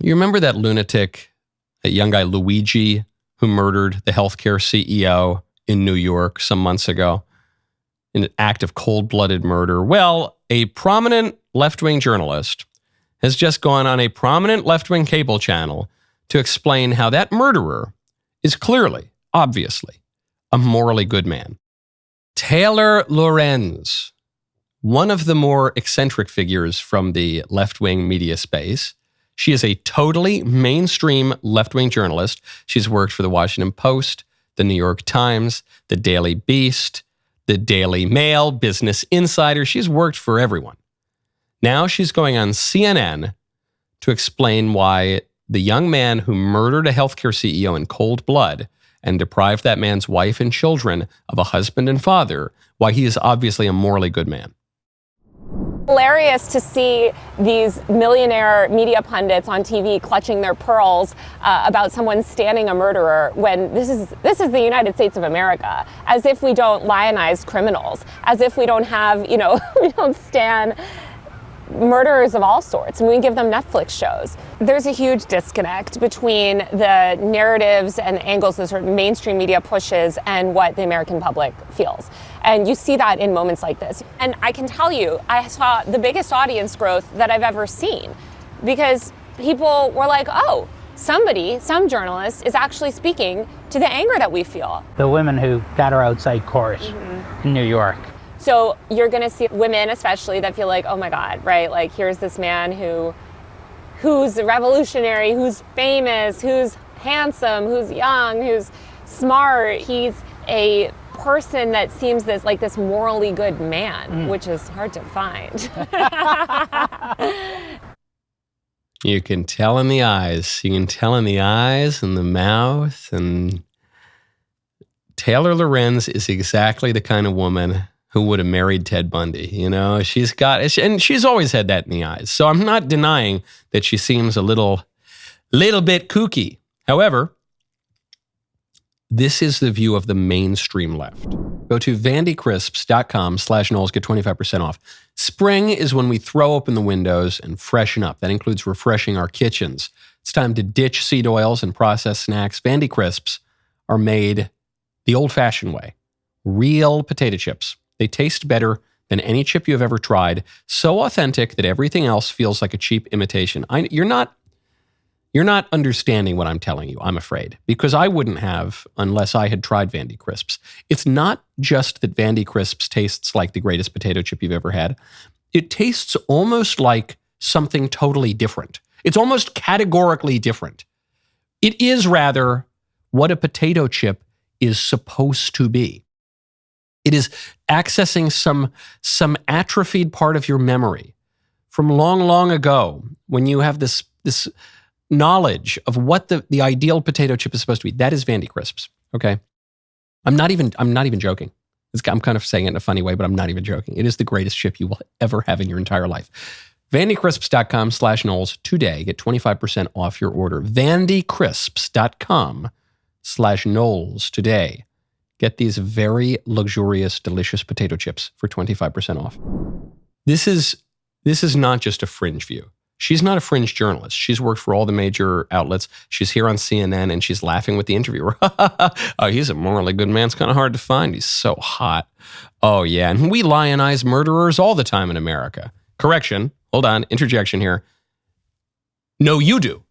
You remember that lunatic, that young guy Luigi, who murdered the healthcare CEO in New York some months ago in an act of cold-blooded murder? Well, a prominent left-wing journalist has just gone on a prominent left-wing cable channel to explain how that murderer is clearly, obviously, a morally good man. Taylor Lorenz, one of the more eccentric figures from the left-wing media space. She is a totally mainstream left-wing journalist. She's worked for the Washington Post, the New York Times, the Daily Beast, the Daily Mail, Business Insider. She's worked for everyone. Now she's going on CNN to explain why the young man who murdered a healthcare CEO in cold blood and deprived that man's wife and children of a husband and father, why he is obviously a morally good man. Hilarious to see these millionaire media pundits on TV clutching their pearls about someone standing a murderer when this is the United States of America, as if we don't lionize criminals, as if we don't have, we don't stand murderers of all sorts, and we give them Netflix shows. There's a huge disconnect between the narratives and angles that sort of mainstream media pushes and what the American public feels. And you see that in moments like this. And I can tell you, I saw the biggest audience growth that I've ever seen, because people were like, oh, some journalist is actually speaking to the anger that we feel. The women who got her outside court in New York. So you're going to see women especially that feel like, oh my God, right? Like, here's this man who's revolutionary, who's famous, who's handsome, who's young, who's smart. He's a person that seems this morally good man, which is hard to find. You can tell in the eyes. You can tell in the eyes and the mouth. And Taylor Lorenz is exactly the kind of woman who would have married Ted Bundy. She's got, and she's always had that in the eyes. So I'm not denying that she seems a little bit kooky. However, this is the view of the mainstream left. Go to vandycrisps.com/Knowles, get 25% off. Spring is when we throw open the windows and freshen up. That includes refreshing our kitchens. It's time to ditch seed oils and processed snacks. Vandy Crisps are made the old-fashioned way. Real potato chips. They taste better than any chip you have ever tried. So authentic that everything else feels like a cheap imitation. You're not understanding what I'm telling you, I'm afraid, because I wouldn't have unless I had tried Vandy Crisps. It's not just that Vandy Crisps tastes like the greatest potato chip you've ever had. It tastes almost like something totally different. It's almost categorically different. It is rather what a potato chip is supposed to be. It is accessing some atrophied part of your memory from long, long ago when you have this knowledge of what the ideal potato chip is supposed to be. That is Vandy Crisps, okay? I'm not even joking. I'm kind of saying it in a funny way, but I'm not even joking. It is the greatest chip you will ever have in your entire life. VandyCrisps.com/Knowles today. Get 25% off your order. VandyCrisps.com/Knowles today. Get these very luxurious, delicious potato chips for 25% off. This is not just a fringe view. She's not a fringe journalist. She's worked for all the major outlets. She's here on CNN and she's laughing with the interviewer. Oh, he's a morally good man. It's kind of hard to find. He's so hot. Oh, yeah. And we lionize murderers all the time in America. Correction. Hold on. Interjection here. No, you do.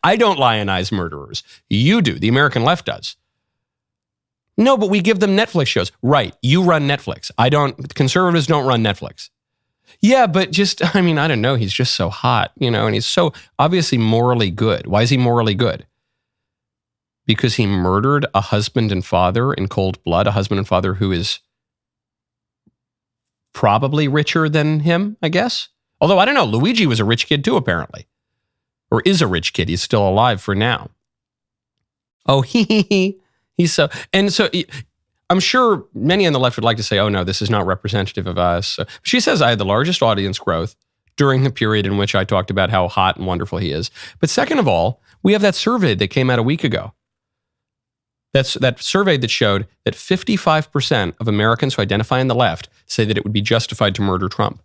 I don't lionize murderers. You do. The American left does. No, but we give them Netflix shows. Right. You run Netflix. I don't. Conservatives don't run Netflix. Yeah, but I don't know. He's just so hot, and he's so obviously morally good. Why is he morally good? Because he murdered a husband and father in cold blood, a husband and father who is probably richer than him, I guess. Although, I don't know, Luigi was a rich kid too, apparently. Or is a rich kid. He's still alive for now. Oh, he's so, and so I'm sure many on the left would like to say, oh no, this is not representative of us. She says I had the largest audience growth during the period in which I talked about how hot and wonderful he is. But second of all, we have that survey that came out a week ago. That's that survey that showed that 55% of Americans who identify on the left say that it would be justified to murder Trump.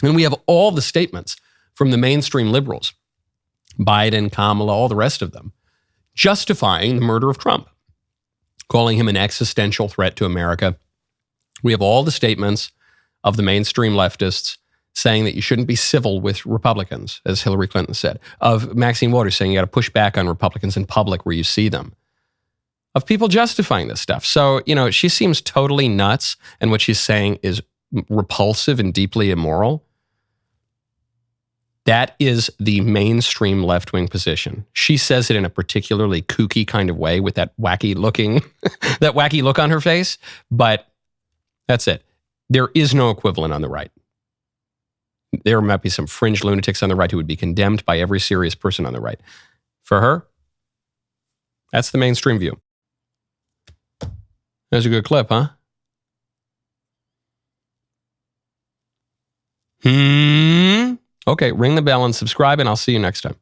And we have all the statements from the mainstream liberals Biden, Kamala, all the rest of them, justifying the murder of Trump, calling him an existential threat to America. We have all the statements of the mainstream leftists saying that you shouldn't be civil with Republicans, as Hillary Clinton said, of Maxine Waters saying you got to push back on Republicans in public where you see them, of people justifying this stuff. So, she seems totally nuts, and what she's saying is repulsive and deeply immoral. That is the mainstream left-wing position. She says it in a particularly kooky kind of way with that wacky look on her face, but that's it. There is no equivalent on the right. There might be some fringe lunatics on the right who would be condemned by every serious person on the right. For her, that's the mainstream view. That's a good clip, huh? Okay, ring the bell and subscribe, and I'll see you next time.